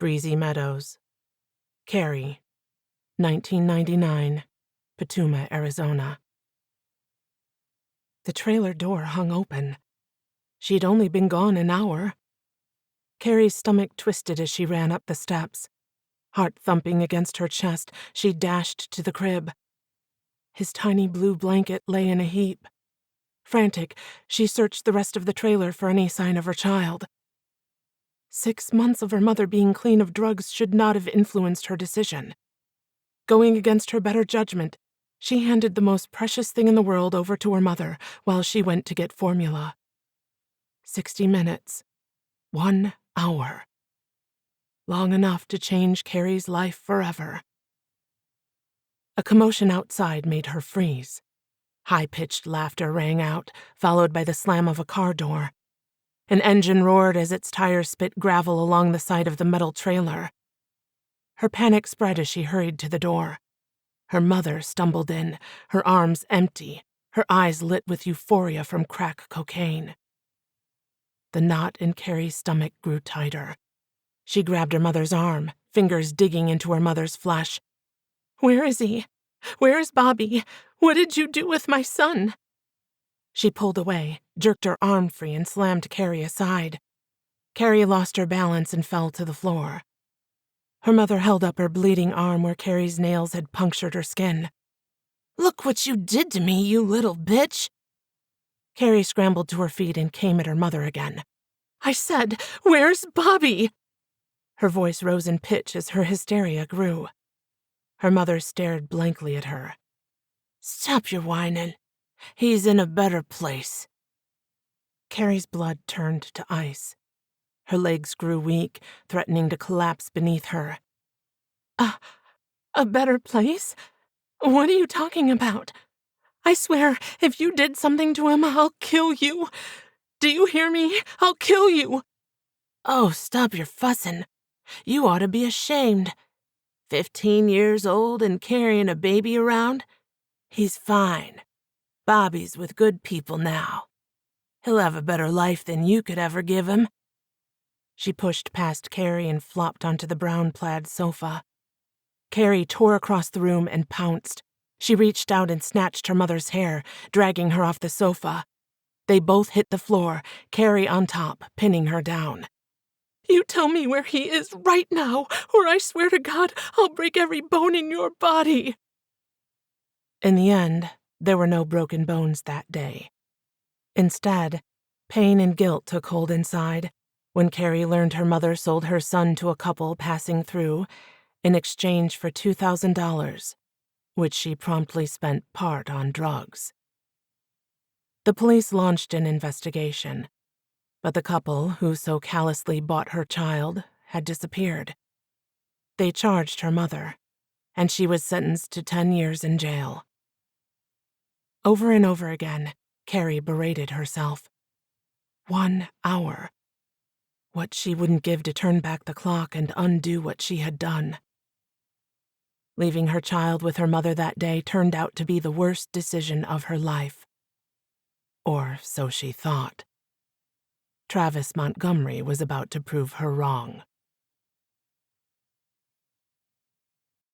Breezy Meadows. Carrie, 1999, Petuma, Arizona. The trailer door hung open. She'd only been gone an hour. Carrie's stomach twisted as she ran up the steps. Heart thumping against her chest, she dashed to the crib. His tiny blue blanket lay in a heap. Frantic, she searched the rest of the trailer for any sign of her child. 6 months of her mother being clean of drugs should not have influenced her decision. Going against her better judgment, she handed the most precious thing in the world over to her mother while she went to get formula. 60 minutes. 1 hour. Long enough to change Carrie's life forever. A commotion outside made her freeze. High-pitched laughter rang out, followed by the slam of a car door. An engine roared as its tires spit gravel along the side of the metal trailer. Her panic spread as she hurried to the door. Her mother stumbled in, her arms empty, her eyes lit with euphoria from crack cocaine. The knot in Carrie's stomach grew tighter. She grabbed her mother's arm, fingers digging into her mother's flesh. "Where is he? Where is Bobby? What did you do with my son?" She pulled away, jerked her arm free, and slammed Carrie aside. Carrie lost her balance and fell to the floor. Her mother held up her bleeding arm where Carrie's nails had punctured her skin. "Look what you did to me, you little bitch!" Carrie scrambled to her feet and came at her mother again. "I said, where's Bobby?" Her voice rose in pitch as her hysteria grew. Her mother stared blankly at her. "Stop your whining. He's in a better place." Carrie's blood turned to ice. Her legs grew weak, threatening to collapse beneath her. A better place? What are you talking about? I swear, if you did something to him, I'll kill you. Do you hear me? I'll kill you." "Oh, stop your fussing. You ought to be ashamed. 15 years old and carrying a baby around? He's fine. Bobby's with good people now. He'll have a better life than you could ever give him." She pushed past Carrie and flopped onto the brown plaid sofa. Carrie tore across the room and pounced. She reached out and snatched her mother's hair, dragging her off the sofa. They both hit the floor, Carrie on top, pinning her down. "You tell me where he is right now, or I swear to God, I'll break every bone in your body." In the end, there were no broken bones that day. Instead, pain and guilt took hold inside when Carrie learned her mother sold her son to a couple passing through in exchange for $2,000, which she promptly spent part on drugs. The police launched an investigation, but the couple who so callously bought her child had disappeared. They charged her mother, and she was sentenced to 10 years in jail. Over and over again, Carrie berated herself. 1 hour. What she wouldn't give to turn back the clock and undo what she had done. Leaving her child with her mother that day turned out to be the worst decision of her life. Or so she thought. Travis Montgomery was about to prove her wrong.